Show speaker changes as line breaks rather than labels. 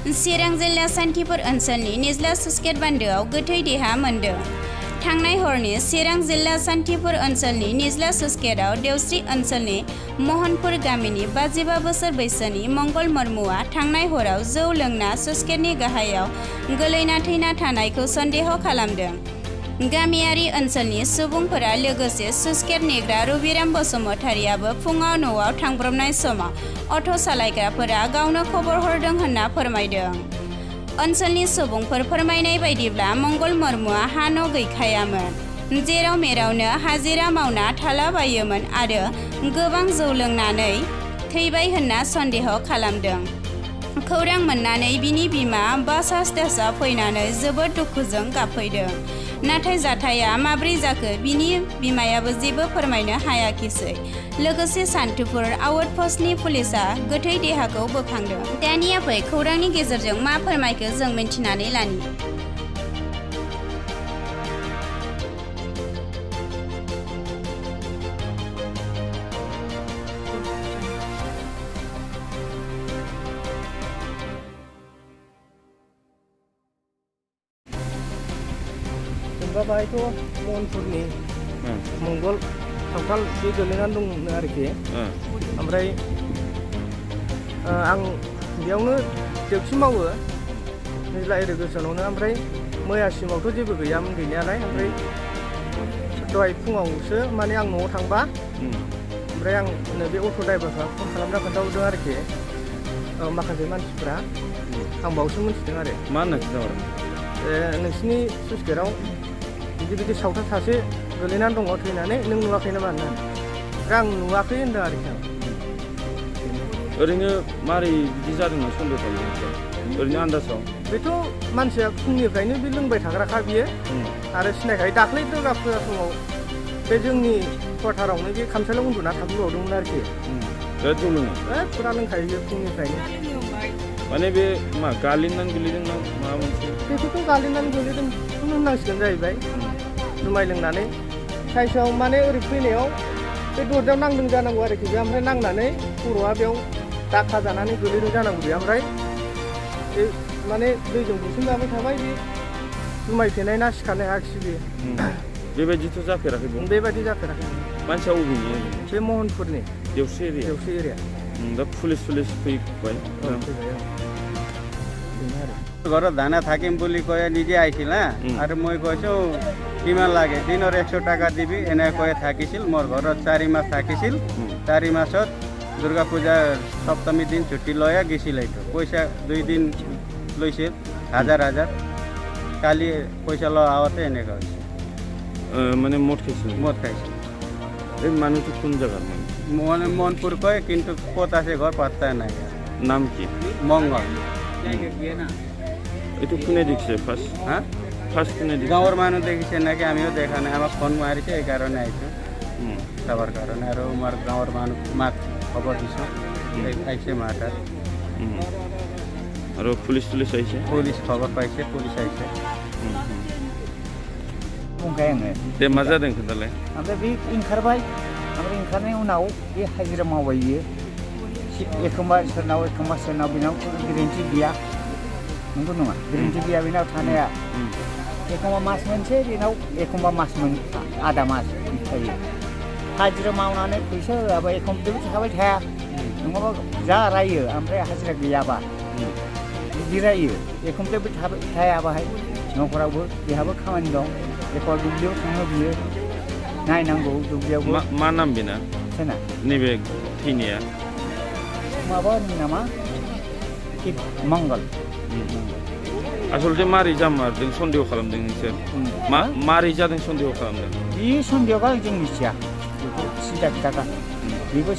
चिरां जिल्ला सान्थिपुर ओनसोलनि निज्ला सुस्केट बान्दोआव गोथै देहा मोन्दों। थांनाय हरनि चिरां जिल्ला सान्थिपुर ओनसोलनि निज्ला सुस्केटआव देवस्रि ओनसोलनि महनपुर गामिनि 55 बोसोर बैसोनि मंगल मुर्मुआ थांनाय हराव जौ लोंना सुस्केटनि गाहायाव गोलैना थैना थानायखौ सन्देह खालामदों। गामियारि ओनसोलनि सुबुंफोरा लोगोसे सुस्केट नेग्रा रबिराम बसुमतारियाबो फुङाव न'आव थांब्रबनाय समाव अट' सालायग्राफोरा गावनो खबर हरदों होनना फोरमायदों। ओनसोलनि सुबुंफोर फोरमायनाय बायदिब्ला मंगल मुर्मुआ हा न' गैखायामोन, जेराव मेरावनो हाजिरा मावना थालाबायोमोन आरो गोबां जौ लोंनानै थैबाय होनना सन्देह खालामदों। खौरां मोननानै बिनि बिमा बास स्टेसआव फैनानै जोबोद दुखुजों गाबफैदों। नाथाय जाथाया माब्रै जाखो बिनि बिमायाबो जेबो फोरमायनो हायाखिसै। लोगोसे सान्थिपुर आउटपस्टनि पुलिसआ गोथै देहाखौ बोखांदों। दानिया फै खौरांनि गेजेरजों मा फोरमायखो जों मिन्थिनानै लानि।
बाहायथ' महनपुरनि मंगल सावथाल बे गोलैनानै दंमोन आरोखि। ओमफ्राय आं बेयावनो डिउटि मावो निज्ला इरिगेसनावनो। ओमफ्राय मैयासिमावथ' जेबो गैयामोन गैनायालाय। ओमफ्राय दहाय फुङावसो माने आं न'आव थांबा ओमफ्राय आं बे अट' ड्राइभारफ्रा फन खालामना खोन्थाहरदों आरोखि माखासे मानसिफ्रा। आं बावसो मिथिदों आरो
मा होनना खिन्थाहरदों
नोंसिनि सुइसगेटआव बिदि सावथाल सासे गोलैनानै दङ थैनानै, नों नुवाखै नामा होननानै। ओमफ्राय आं नुवाखै होनदों आरोखि आं।
ओरैनो मारै बिदि जादोंमोन सन्देह खालामदों ओरैनो आन्दाजाव?
बेथ' मानसिया फुंनिफ्रायनो बे लोंबाय थाग्राखा बियो आरो सिनायखायो। दाख्लै दुर्गा फुजा समाव बे जोंनि क्वार्टारावनो बे खामसालियाव उन्दुना थाफैबावदोंमोन आरोखि।
बिराद जौ लोङो?
फुरा लोंखायो बे फुंनिफ्रायनो।
माने बे मा गालिननानै गोलैदों ना माबा मोनसे?
बेखौथ' गालिननानै गोलैदोंखौनो होननांसिगोन जाहैबाय। जुमाय लोंनानै साइसआव माने ओरै फैनायाव बे दरजायाव नांदों जानांगौ आरोखि बे। ओमफ्राय नांनानै खर'आ बेयाव दाखा जानानै गोलैदों जानांगौ बे। ओमफ्राय बे माने दैजों बुसोमजाबाय थाबाय। बे जुमाय फेनाय ना सिखारनो हायाखिसै बे।
बेबायदिथ' जाफेराखै?
बेबायदि जाफेराखै।
मानसिया अबेनि?
बे महनपुरनि
देवस्रि एरिया। दा पुलिस फैबाय?
ঘৰত দানা থাকিম বুলি কৈ নিজে আহিছিল হা। আৰু মই কৈছোঁ কিমান লাগে, দিনৰ 100 টকা দিবি এনেকৈ থাকিছিল। মোৰ ঘৰত 4 মাহ থাকিছিল। 4 মাহত দুৰ্গা পূজাৰ সপ্তমী দিন ছুটি লৈ গৈছিল। এইটো পইচা 2 দিন লৈছিল, হাজাৰ। কালি পইচা লোৱা আহোঁতে এনেকুৱা হৈছে।
মানে মদ খাইছিল?
মদ খাইছিল।
এই মানুহটো কোন জেগাৰ?
মানে মনপুৰ কয়, কিন্তু ক'ত আছে ঘৰ পাত্তা নাই।
নাম কি?
মংগল।
এইটো কোনে দেখিছে ফাৰ্ষ্ট?
হা?
ফাৰ্ষ্ট কোনে দেখিছে?
গাঁৱৰ মানুহ দেখিছে নাকি, আমিও দেখা নাই। আমাক ফোন মাৰিছে, এইকাৰণে আহিছোঁ চাবৰ কাৰণে। আৰু আমাৰ গাঁৱৰ মানুহ মাক খবৰ দিছোঁ, আহিছে মা তাত।
আৰু পুলিচ আহিছে?
पुलिस खबर पाइছে, पुलिस আহিছে।
बुंखाय आङो।
दे मा जादों खोन्थालाय?
ओमफ्राय बे ओंखारबाय। ओमफ्राय ओंखारनायनि उनाव बे हाजिरा मावबाय बियो। एखमबा सोरनाव बेनाव गेरेन्टि गैया। नंगौ नङा? गेरेन्टि गैया बेनाव थानाया। एखमबा मास मोनसे, बेनाव एखमबा आधा मास थायो। हाजिरा मावनानै फैसा होआबा एखमबा थाबाय थाया। नङाबा जा रायो। ओमफ्राय हाजिरा गैयाबा बिदि रायो। एखमबा थाबाय थाया बाहाय। न'खरावबो बेहाबो खामानि दं। एखमबा दुब्लियाव थाङो बियो, नायनांगौ दुब्लियावबो।
मा नाम बेना?
सोना
नैबे थैनाया?
माबानि नामा मंगल।
आसलथे मारै जामारदों सन्देह खालामदों नोंसोर? मारै जादों सन्देह खालामदों?
बे सन्देहखौ जों मिथिया। बेखौ सिदा खोथाखा बेबो